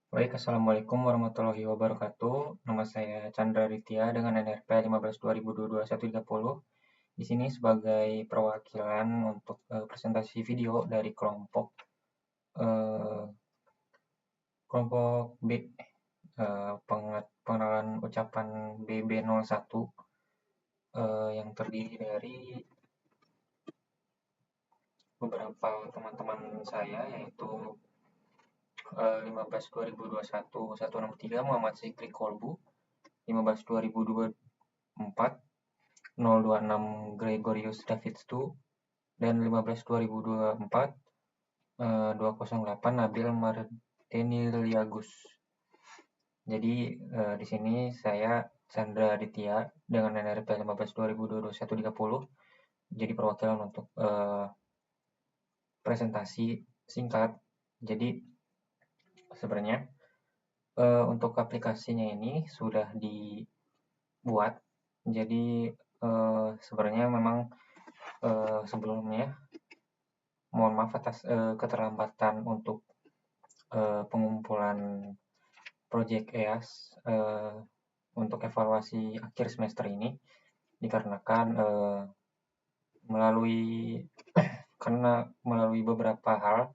Baik, Assalamualaikum warahmatullahi wabarakatuh. Nama saya Chandra Ritya dengan NRP 15/2022-130. Di sini sebagai perwakilan untuk presentasi video dari eh, kelompok B, pengenalan ucapan BB01 yang terdiri dari beberapa teman-teman saya yaitu 15/2021-163 Muhammad Zikri Kolbu, 15/2024 026 Gregorius Davidstu, dan 15/2024 208 Nabil Mardeni Liagus. Jadi di sini saya Chandra Aditya dengan NRP 15/2021-130 jadi perwakilan untuk presentasi singkat. Jadi sebenarnya untuk aplikasinya ini sudah dibuat. Jadi sebenarnya memang sebelumnya mohon maaf atas keterlambatan untuk pengumpulan proyek EAS untuk evaluasi akhir semester ini dikarenakan melalui beberapa hal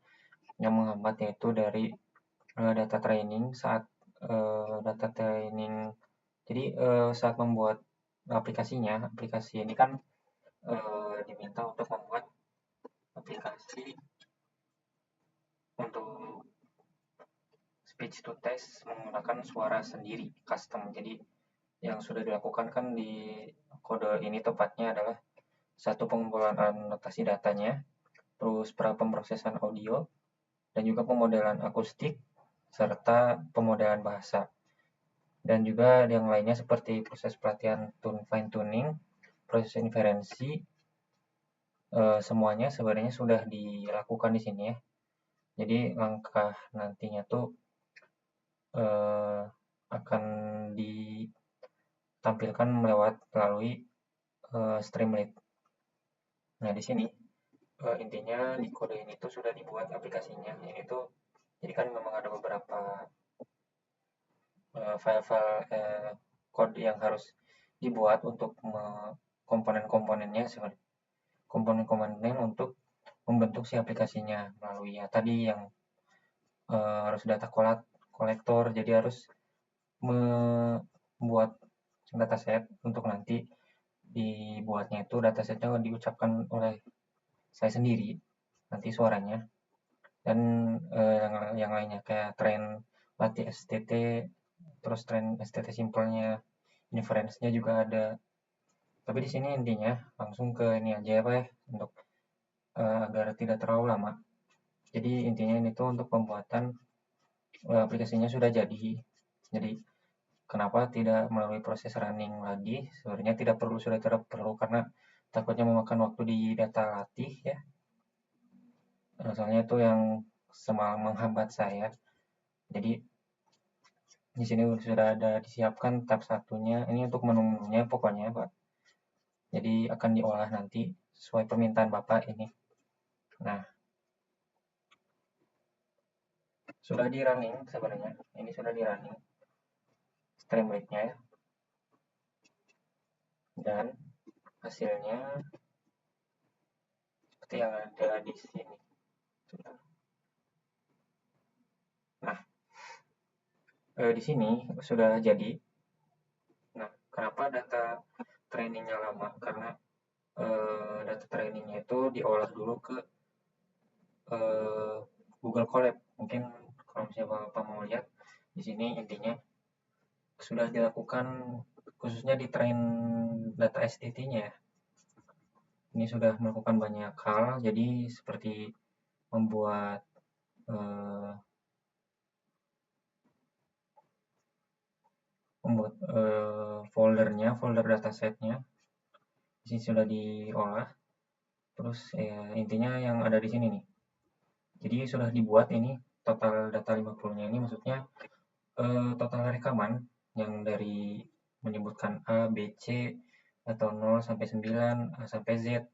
yang menghambat, yaitu dari data training saat jadi saat membuat aplikasi ini kan diminta untuk membuat aplikasi untuk speech to text menggunakan suara sendiri custom. Jadi yang sudah dilakukan kan di kode ini tepatnya adalah satu pengumpulan anotasi datanya, terus pemrosesan audio, dan juga pemodelan akustik serta pemodelan bahasa. Dan juga yang lainnya seperti proses pelatihan fine tuning, proses inferensi, semuanya sebenarnya sudah dilakukan di sini ya. Jadi langkah nantinya tuh akan ditampilkan melalui Streamlit. Nah, di sini intinya di kode ini tuh sudah dibuat aplikasinya. Ini tuh jadi kan memang ada beberapa file-file kode yang harus dibuat untuk komponen-komponennya, komponen-komponen untuk membentuk si aplikasinya melalui ya tadi yang harus data kolektor. Jadi harus membuat dataset untuk nanti dibuatnya itu datasetnya diucapkan oleh saya sendiri nanti suaranya, dan yang lainnya kayak tren latih STT, terus tren STT simpelnya, inference-nya juga ada. Tapi di sini intinya langsung ke ini aja apa ya, untuk agar tidak terlalu lama. Jadi intinya ini tuh untuk pembuatan aplikasinya sudah jadi. Jadi kenapa tidak melalui proses running lagi? Sebenarnya sudah tidak perlu karena takutnya memakan waktu di data latih ya. Soalnya itu yang semalam menghambat saya. Jadi di sini sudah ada disiapkan tab satunya. Ini untuk menu-menunya pokoknya, Pak. Jadi akan diolah nanti sesuai permintaan Bapak ini. Nah, sudah di running sebenarnya. Ini sudah di running Streamlit-nya ya. Dan hasilnya seperti yang ada di sini. Nah, di sini sudah jadi. Nah, kenapa data trainingnya lama? Karena data trainingnya itu diolah dulu ke Google Colab. Mungkin kalau misalnya Bapak mau lihat di sini intinya sudah dilakukan khususnya di train data STT-nya. Ini sudah melakukan banyak hal, jadi seperti membuat foldernya, folder datasetnya. Di sini sudah diolah. Terus ya, intinya yang ada di sini nih. Jadi sudah dibuat ini total data 50-nya ini, maksudnya total rekaman yang dari menyebutkan A, B, C atau 0 sampai 9, A sampai Z,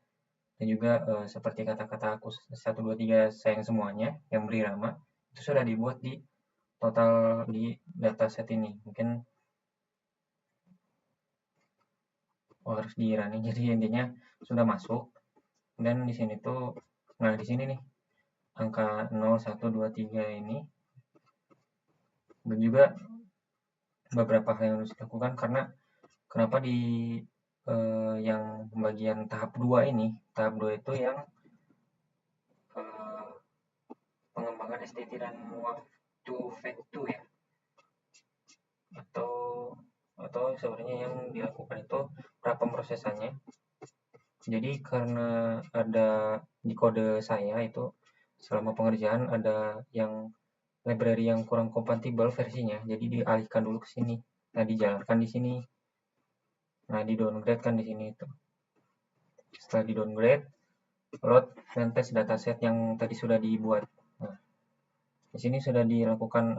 dan juga seperti kata-kata aku 1, 2, 3 sayang semuanya yang beri nama itu sudah dibuat di total di dataset ini. Mungkin harus di running. Jadi intinya sudah masuk. Dan di sini tuh, nah di sini nih angka 0, 1, 2, 3 ini. Dan juga beberapa hal yang harus dilakukan karena kenapa di yang bagian tahap 2 ini, tahap 2 itu yang pengembangan STT dan waktu vector ya, atau sebenarnya yang dilakukan itu prapemrosesannya. Jadi karena ada di kode saya itu selama pengerjaan ada yang library yang kurang kompatibel versinya, jadi dialihkan dulu ke sini. Nah, dijalankan di sini. Nah, di downgrade kan di sini itu. Setelah di downgrade, load dan tes dataset yang tadi sudah dibuat. Nah, di sini sudah dilakukan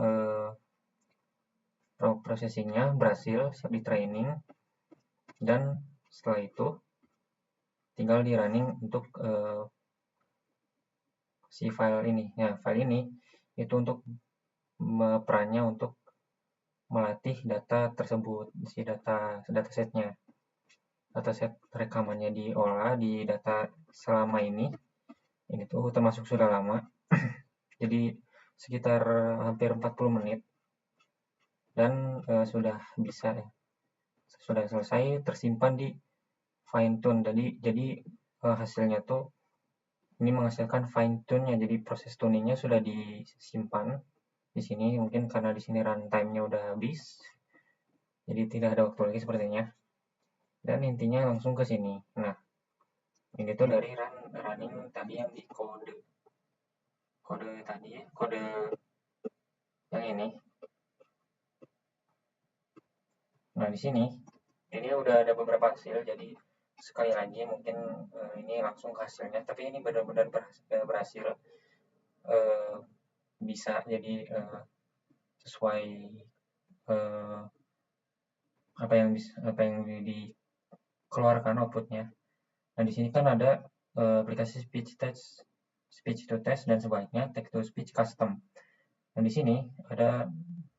processingnya berhasil, siap di training, dan setelah itu tinggal di running untuk si file ini. Nah, file ini itu untuk perannya untuk melatih data tersebut, si datasetnya. Dataset rekamannya diolah di data selama ini tuh termasuk sudah lama. Jadi sekitar hampir 40 menit dan sudah bisa sudah selesai tersimpan di fine tune. Jadi hasilnya tuh ini menghasilkan fine tune-nya. Jadi proses tuningnya sudah disimpan di sini. Mungkin karena di sini runtime-nya udah habis, jadi tidak ada waktu lagi sepertinya. Dan intinya langsung ke sini. Nah, ini tuh dari running tadi yang di kode tadi ya, kode yang ini. Nah, di sini ini udah ada beberapa hasil, jadi sekali lagi mungkin ini langsung ke hasilnya, tapi ini benar-benar berhasil, bisa jadi sesuai apa yang dikeluarkan outputnya. Nah, di sini kan ada aplikasi speech to text dan sebaliknya text to speech custom. Nah, di sini ada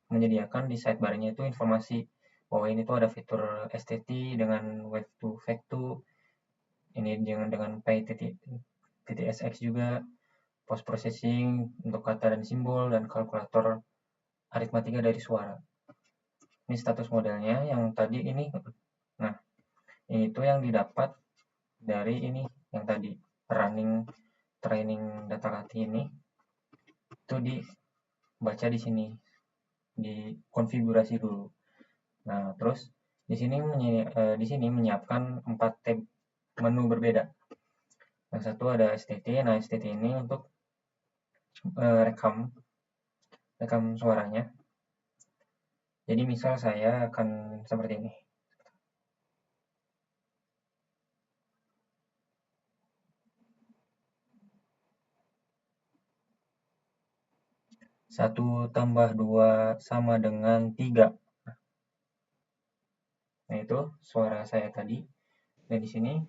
menyediakan di sidebar-nya itu informasi bahwa ini tuh ada fitur STT dengan wave to vector, ini dengan PTSX juga, post processing untuk kata dan simbol, dan kalkulator aritmatika dari suara. Ini status modelnya yang tadi ini. Nah, ini tuh yang didapat dari ini yang tadi running training data latih ini itu dibaca di sini, dikonfigurasi dulu. Nah, terus di sini menyiapkan 4 tab menu berbeda. Yang satu ada STT. Nah, STT ini untuk rekam suaranya. Jadi misal saya akan seperti ini. Satu tambah 2 sama dengan 3. Nah, itu suara saya tadi. Dan di sini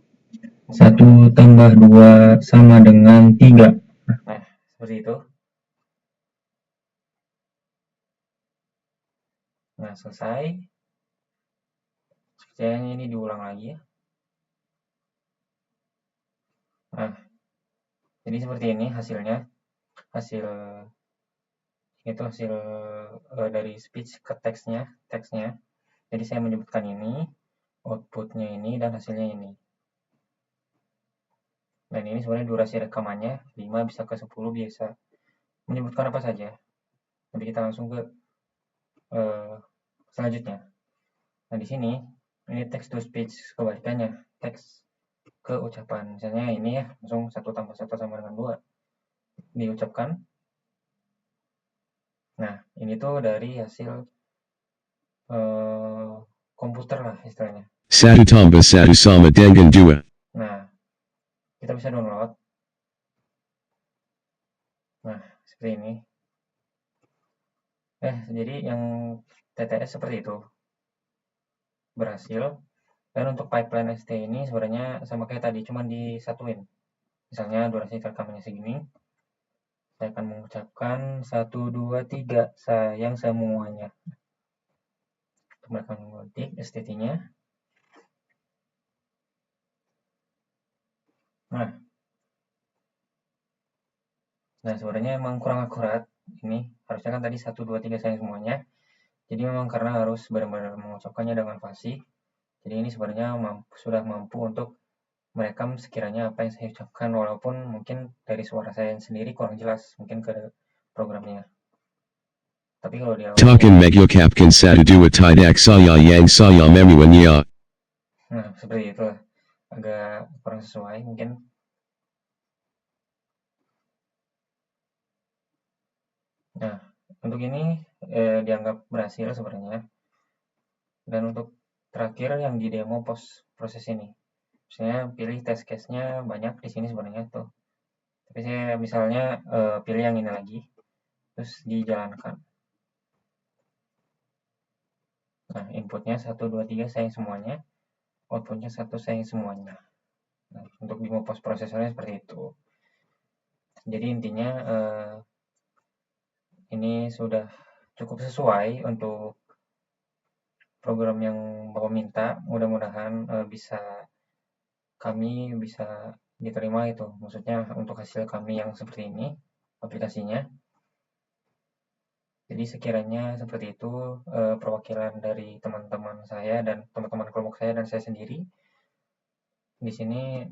1 tambah 2 sama dengan 3. Nah, seperti itu. Nah, selesai. Sepertinya ini diulang lagi ya. Nah, jadi seperti ini hasilnya. Hasil dari speech ke teksnya. Jadi saya menyebutkan ini, outputnya ini, dan hasilnya ini. Dan ini sebenarnya durasi rekamannya 5 bisa ke 10, bisa menyebutkan apa saja. Nanti kita langsung ke selanjutnya. Nah, di sini ini text to speech kebalikannya, teks ke ucapan. Misalnya ini ya, langsung 1 tambah 1 sama dengan 2 diucapkan. Nah, ini tuh dari hasil komputer lah istilahnya. 1 tambah 1 sama dengan 2. Nah, kita bisa download. Nah, seperti ini. Jadi yang TTS seperti itu. Berhasil. Dan untuk pipeline ST ini sebenarnya sama kayak tadi, cuma disatuin. Misalnya durasi rekamannya segini. Saya akan mengucapkan 1, 2, 3, sayang semuanya. Mereka mengetik STT-nya. Nah, sebenarnya emang kurang akurat ini. Harusnya kan tadi 1, 2, 3 sayang semuanya. Jadi memang karena harus benar-benar mengucapkannya dengan fasih. Jadi ini sebenarnya sudah mampu untuk merekam sekiranya apa yang saya ucapkan, walaupun mungkin dari suara saya sendiri kurang jelas mungkin ke programnya. Tapi kalau di awal Talking Megyokapkan Satuduwa Tidak Saya Yang Saya Memuanya. nah seperti itu lah. Agak kurang sesuai mungkin. Nah, untuk ini dianggap berhasil sebenarnya. Dan untuk terakhir yang di demo proses ini. Misalnya pilih test case-nya banyak di sini sebenarnya tuh. Tapi saya misalnya pilih yang ini lagi, terus dijalankan. Nah, inputnya 1, 2, 3 sayang semuanya, outputnya 1 sayang semuanya. Nah, untuk demo post prosesornya seperti itu. Jadi intinya ini sudah cukup sesuai untuk program yang Bapak minta. Mudah-mudahan kami bisa diterima itu. Maksudnya untuk hasil kami yang seperti ini, aplikasinya. Jadi sekiranya seperti itu perwakilan dari teman-teman saya dan teman-teman kelompok saya dan saya sendiri di sini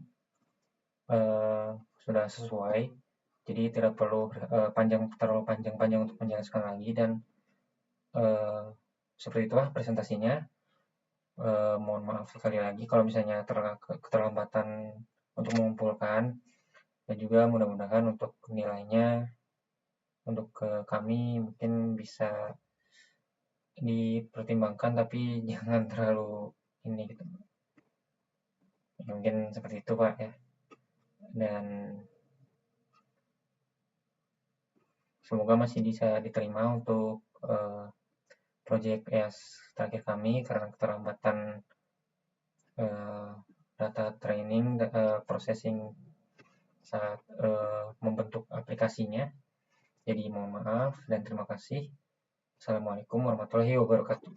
sudah sesuai. Jadi tidak perlu terlalu panjang-panjang untuk menjelaskan lagi dan seperti itulah presentasinya. Mohon maaf sekali lagi kalau misalnya keterlambatan untuk mengumpulkan, dan juga mudah-mudahan untuk nilainya untuk kami mungkin bisa dipertimbangkan tapi jangan terlalu ini gitu. Ya, mungkin seperti itu Pak ya. Dan semoga masih bisa diterima untuk project EAS terakhir kami karena keterlambatan data training, processing saat membentuk aplikasinya. Jadi mohon maaf dan terima kasih. Assalamualaikum warahmatullahi wabarakatuh.